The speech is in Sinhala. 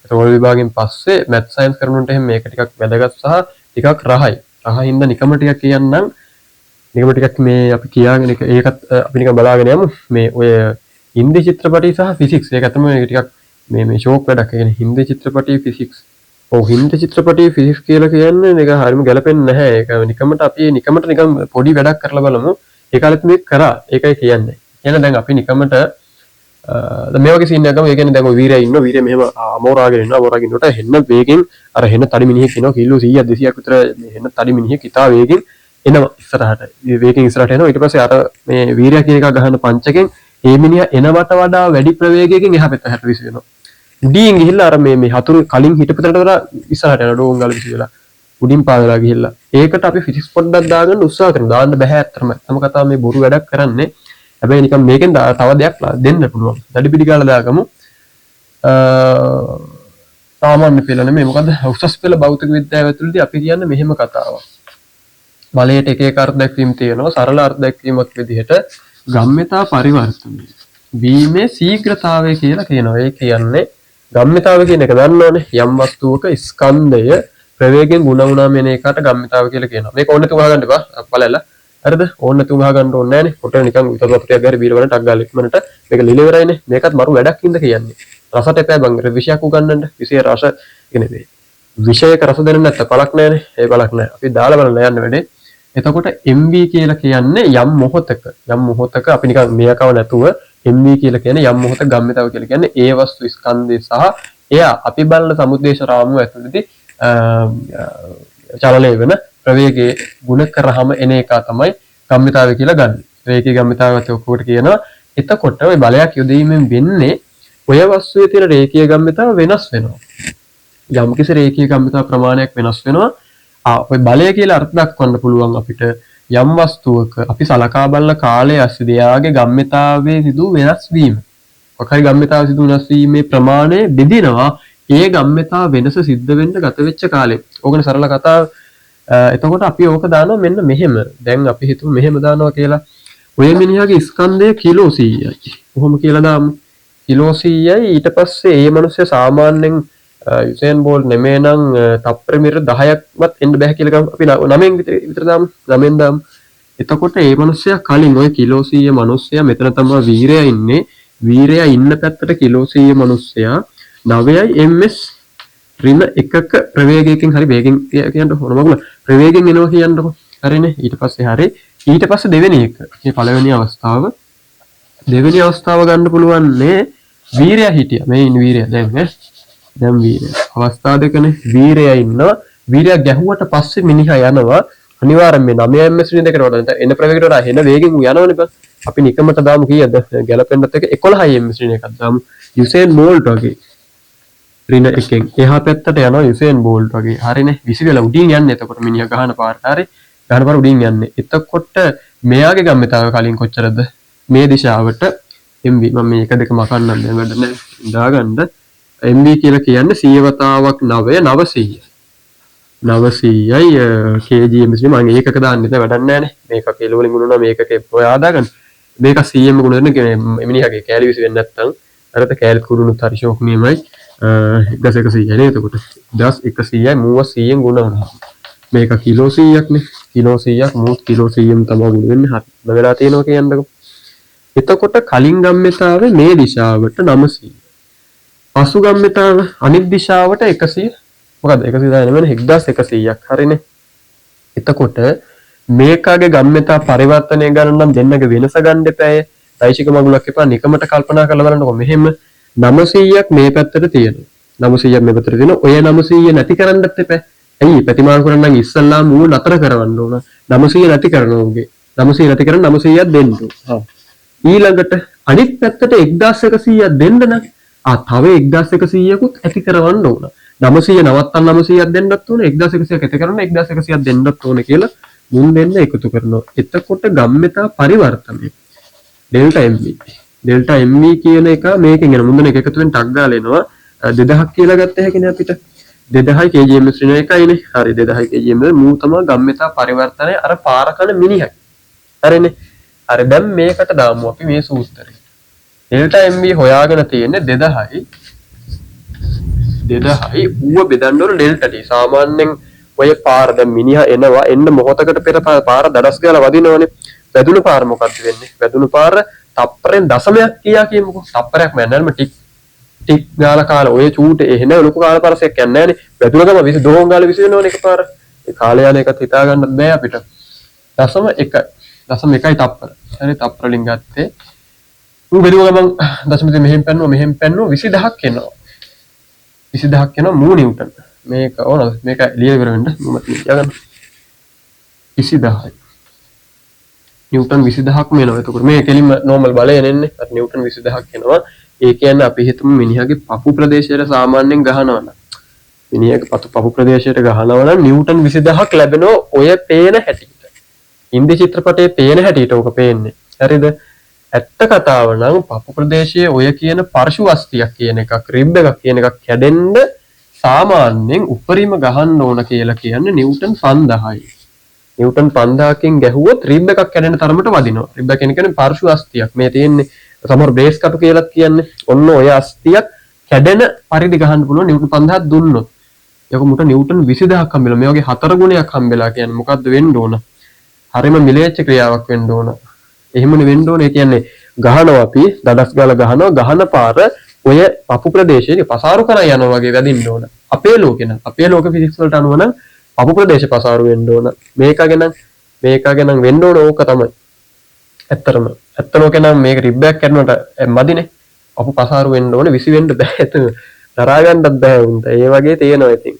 ඒතකොට විභාගයෙන් පස්සේ මැත් සයන්ස් කරනුන්ට එහෙම මේක ටිකක් වැදගත් සහ ටිකක් රහයි. රහින්ද නිකම ටිකක් කියන්නම්. නිකම ටිකක් මේ අපි කියාගෙන ඒකත් අපි නිකන් බලාගෙන යමු. මේ ඔය හින්දි චිත්‍රපටි සහ ෆිසික්ස් ඒක තමයි මේක ටිකක් මේ ෂෝක් වැඩක්. ඒ කියන්නේ හින්දි චිත්‍රපටි ෆිසික්ස්. ඔව් හින්දි චිත්‍රපටි ෆිසික්ස් කියලා කියන්නේ ඒක හරියම ගැලපෙන්නේ නැහැ. ඒක නිකමට අපි නිකමට නිකන් පොඩි වැඩක් කරලා බලමු. ඒ කාලෙත් මේක කරා. ඒකයි කියන්නේ. එහෙනම් දැන් අපි නිකමට මේ වගේ සීන් එකක් ගමු. ඒ කියන්නේ දැන් ඔය වීරයා ඉන්නවා. වීරයා මෙහෙම අමෝරාගෙන ඉන්නවා. අමෝරාගෙන ඉන්නකොට හෙන්න වේගෙන් අර හෙන්න තඩි මිනිහෙක් එනවා. කිලෝ 100ක් 200ක් විතර මේ හෙන්න තඩි මිනිහෙක් ඉතා වේගෙන් එනවා ඉස්සරහට. වේගෙන් ඉස්සරහට එනවා. ඊට පස්සේ අර මේ වීරයා කියන එක ගහන පංචකෙන් ඒ මිනිහා එනවට වඩා වැඩි ප්‍රවේගයකින් එහා පැත්තට විසි වෙනවා. උඩින් ගිහිල්ලා අර මේ හතුරු කලින් හිටපතට වඩා ඉස්සරහට යනවා. ඩෝන් ගාලා විසි වෙලා. උඩින් පාදලා ගිහිල්ලා. ඒකට අපි ෆිසික්ස් පොඩ්ඩක් දාගන්න උත්සාහ කරනවා. දාන්න බෑ අත්‍තරම. තම කතාව මේ බොරු වැඩක් කරන්නේ. හැබැයි නිකන් මේකෙන් තව දෙයක් දෙන්න පුළුවන්. දඩි පිටි ගාලා දාගමු. සාමාන්‍ය පෙළ නෙමෙයි. මොකද උසස් පෙළ භෞතික විද්‍යාව ඇතුළතදී අපි කියන්නේ මෙහෙම කතාවක්. බලයට එක එක අර්ථ දැක්වීම් තියෙනවා. සරල අර්ථ දැක්වීමක් විදිහට ගම්‍යතා පරිවර්තනය වීමේ ශීඝ්‍රතාවය කියලා කියනවා. ඒ කියන්නේ ගම්‍යතාවය කියන එක දන්නවනේ. යම් වස්තුවක ස්කන්ධය ප්‍රවේගයෙන් ගුණ වුණාම එන එකට ගම්‍යතාව කියලා කියනවා. මේක ඕනේ නැතුව අහගන්න එපා. බලලා. හරිද? ඕනේ නැතුව අහගන්න ඕනේ නැහනේ. කොට නිකන් විතර අපිට ගාරි බීර වලට ටක් ගාලා ඉක්මනට මේක ලිල ඉවරයිනේ. මේකත් මරු වැඩක් ඉඳ කියන්නේ. රසට එපා බං. විෂයක් උගන්නන්න. විෂය රස කියන්නේ මේ. විෂයක රස දෙන්න නැත්නම් පළක් නැහනේ. ඒ පළක් නැහැ. අපි දාලා බලන්න යන්න වැඩේ. එතකොට MV කියලා කියන්නේ යම් මොහොතක අපි නිකන් මෙයකව නැතුව MV කියලා කියන්නේ යම් මොහොතක ගම්මිතාව කියලා කියන්නේ ඒ වස්තු ස්කන්ධය සහ එයා අපි බලන සමුද්දේශ රාමුව ඇතුළතදී චලනය වෙන ප්‍රවේගයේ ගුණ කරාම එන එක තමයි ගම්මිතාවය කියලා ගන්න. රේඛීය ගම්මිතාවයත් ඔක්කොට කියනවා. එතකොට ওই බලයක් යොදීමෙන් වෙන්නේ ඔය වස්තුවේ තියෙන රේඛීය ගම්මිතාව වෙනස් වෙනවා. යම් කිසි රේඛීය ගම්මිතාව ප්‍රමාණයක් වෙනස් වෙනවා. ඔය බලය කියලා අර්ථ දක්වන්න පුළුවන් අපිට යම් වස්තුවක අපි සලකා බලන කාලය ඇස්සේ එයාගේ ගම්මිතාවයේ සිදු වෙනස් වීම. ඔකයි ගම්මිතාව සිදු වෙනස් වීමේ ප්‍රමාණය බෙදෙනවා ඒ ගම්මිතාව වෙනස සිද්ධ වෙන්න ගත වෙච්ච කාලෙ. ඕකනේ සරල කතාව. එතකොට අපි ඕක දානවා මෙන්න මෙහෙම. දැන් අපි හිතමු මෙහෙම දානවා කියලා. ඔය මිනිහාගේ ස්කන්ධය කිලෝ 100යි. කොහොම කියලා දාමු. කිලෝ 100යි ඊට පස්සේ ඒ මිනිස්සයා සාමාන්‍යයෙන් යුසේන් බෝල්ට් නෙමෙයි නම් තප්පර මීටර 10ක්වත් එන්න බෑ කියලා ගමු. අපි 9න් විතර දාමු. 9න් දාමු. එතකොට ඒ මිනිස්සයා කලින් ওই කිලෝ 100 මිනිස්සයා මෙතන තමයි වීරයා ඉන්නේ. වීරයා ඉන්න පැත්තට කිලෝ 100 මිනිස්සයා 9යි ms ඍණ 1ක ප්‍රවේගයකින් හරි වේගෙන් කියන්න ඕන මගුල ප්‍රවේගයෙන් එනවා කියන්නකො. හරිනේ. ඊට පස්සේ හරි ඊට පස්සේ දෙවෙනි එක. මේ පළවෙනි අවස්ථාව දෙවෙනි අවස්ථාව ගන්න පුළුවන් නේ වීරයා හිටියා. මේ ඉන්න වීරයා දැන් දැන් වීරයා අවස්ථා දෙකනේ. වීරයා ඉන්නවා. වීරයා ගැහුවට පස්සේ මිනිහා යනවා. අනිවාර්යෙන් මේ 9 ms ඍණ දෙකට වඩා එන ප්‍රවේගයට වඩා එන වේගෙන් යනවනේ බං. අපි නිකමට දාමු කීයද? ගැලපෙන්නත් එක 11 ms ඍණ එකක් දාමු. යුසේන් බෝල්ට් වගේ ඍණ එකෙන් එහා පැත්තට යනවා යුසේන් බෝල්ට් වගේ. හරිනේ. විසි වෙලා උඩින් යන්නේ. එතකොට මිනිහා ගහන පාරට හරි ගහන පාර උඩින් යන්නේ. එතකොට මෙයාගේ ගම්මිතාව කලින් කොච්චරද? මේ දිශාවට MV මම මේ එක දෙක මකන්නම් දැන් වැඩ නැහැ. දාගන්න MV කියලා කියන්නේ 100 වතාවක් 9 900යි. 900යි kgms මම ඒකක දාන්නේ නැහැ වැඩක් නැහැනේ. මේක කිලෝ වලින් ගුණනවා මේකක ඔයා දාගන්න. මේක 100ම ගුණ දෙන්න මිනිහාගේ කැලි විසි වෙන්නේ නැත්තම් අරත කැලිත් කුඩුනුත් හරි ෂෝක් නියමයි. 1100යි නේද? එතකොට 1100යි මූව 100න් ගුණ වුණා. මේක කිලෝ 100ක් නේ. කිලෝ 100ක් මූත් කිලෝ 100න් තමයි ගුණ වෙන්නේ. හරි. වෙලා තියෙනවා කියන්නකො. එතකොට කලින් ගම්මිතාවේ මේ දිශාවට 900. පසු ගම්මිතාව අනිත් දිශාවට 100. මොකද 100 නෙමෙයි 1100ක්. හරිනේ. එතකොට මේකගේ ගම්මිතා පරිවර්තනය ගන්න නම් දෙන්නගේ වෙනස ගන්න එපාය. දෛශික මගුලක් එපා. නිකමට කල්පනා කරලා බලන්නකො. මෙහෙම 900ක් මේ පැත්තට තියෙනවා. 900ක් මේ පැත්තට තියෙනවා. ඔය 900 නැති කරන්නත් එපා. ඇයි ප්‍රතිමාන කරන්න නම් ඉස්සල්ලාම ඌ නතර කරවන්න ඕන. 900 නැති කරනවා උගේ. 900 නැති කරන් 900ක් දෙන්න ඕන. ඊළඟට අනිත් පැත්තට 1100ක් දෙන්න නම් තව 1100කුත් ඇති කරවන්න ඕන. 900 නවත්තන් 900ක් දෙන්නත් ඕන. 1100ක් ඇති කරන්න 1100ක් දෙන්නත් ඕන කියලා මුන් දෙන්න එකතු කරනවා. එතකොට ගම්මිතා පරිවර්තනය ඩෙල්ටා MV. ඩෙල්ටා MV කියන එක මේකෙන් එන මුන්දන එක එකතු වෙන ටක් ගාලා එනවා 2000ක් කියලා ගත්ත හැකිනේ අපිට. 2000 kgms ඍණ එකයිනේ. හරි 2000 kgms මූ තමයි ගම්මිතා පරිවර්තනය අර පාර කන මිනිහයි. හරිනේ. හරි දැන් මේකට දාමු අපි මේ සූත්‍රය. ඩෙල්ටා MV හොයාගෙන තියෙන්නේ 2000යි 2000යි ඌව බෙදන්න ඕන ඩෙල්ටා t. සාමාන්‍යයෙන් ඔය පාර දැන් මිනිහා එනවා එන්න මොහොතකට පෙර පාර දඩස් ගාලා වදිනවනේ. වැදුණු පාර මොකද්ද වෙන්නේ? වැදුණු පාර තප්පරෙන් දශමයක් කියා කියමුකෝ. තප්පරයක් මැන්නම ටික් ටික් ගාලා කාලා ඔය චූට එහෙන ලොකු කාල පරසයක් යන්නේ නැහනේ. වැදුණ ගම 20 දෝං ගාලා 20 වෙනවනේ එකපාර. ඒ කාලය යන එකත් හිතා ගන්නත් බෑ අපිට. දශම 1. දශම 1යි තප්පර. හරි තප්පර වලින් ගත්තේ. ඌ බැලුව ගමන් දශම දෙක මෙහෙම පැන්නුවා 20000ක් එනවා. 20000ක් එනවා මූ නිව්ටන්. මේක ඕනද? මේක ලියලා ඉවර වෙන්න මම තියාගන්න. 20000යි. නිව්ටන් 20000ක් එනවා. එතකොට මේ කෙලින්ම නෝමල් බලය එන්නේ. අර නිව්ටන් 20000ක් එනවා. ඒ කියන්නේ අපි හිතමු මිනිහාගේ පපු ප්‍රදේශයට සාමාන්‍යයෙන් ගහනවා නම් මිනිහාගේ පපු ප්‍රදේශයට ගහනවා නම් නිව්ටන් 20000ක් ලැබෙනවා ඔය පේන හැටියට. හින්දි චිත්‍රපටයේ පේන හැටියට ඕක පේන්නේ. හරිද? ඇත්ත කතාව නම් පපු ප්‍රදේශයේ ඔය කියන පර්ශු වස්තියක් කියන එකක් රිබ් එකක් කියන එකක් කැඩෙන්න සාමාන්‍යයෙන් උපරිම ගහන්න ඕන කියලා කියන්නේ නිව්ටන් 5000යි. නිව්ටන් 5000කින් ගැහුවොත් රිබ් එකක් කැඩෙන තරමට වදිනවා. රිබ් එක කියන්නේ පර්ශු වස්තියක්. මේ තියෙන්නේ සමහර බ්‍රේස් කටු කියලා කියන්නේ. ඔන්න ඔය අස්තියක් කැඩෙන පරිදි ගහන්න පුළුවන් නිව්ටන් 5000ක් දුන්නොත්. ඒක මුට නිව්ටන් 20000ක් හම්බෙලා මේ වගේ 4 ගුණයක් හම්බෙලා කියන්නේ මොකද්ද වෙන්න ඕන? හරිම මිලේච්ඡ ක්‍රියාවක් වෙන්න ඕන. එහෙමනේ වෙන්න ඕනේ. ඒ කියන්නේ ගහනවා අපි දඩස් ගාලා ගහන පාර ඔය පපු ප්‍රදේශයේ පසාරු කරා යනවා වගේ වැදින්න ඕන. අපේ ලෝක ෆිසික්ස් වලට අනුව නම් පපු ප්‍රදේශ පසාරු වෙන්න ඕන. මේකගෙන වෙන්න ඕන ඕක තමයි. ඇත්තම කෙනා මේක රිබ්බයක් කරනකොට මදිනේ. පපු පසාරු වෙන්න ඕනේ 20 වෙන්න බෑ. දරා ගන්නත් බෑ උන්ට. ඒ වගේ තියෙනවා ඉතින්.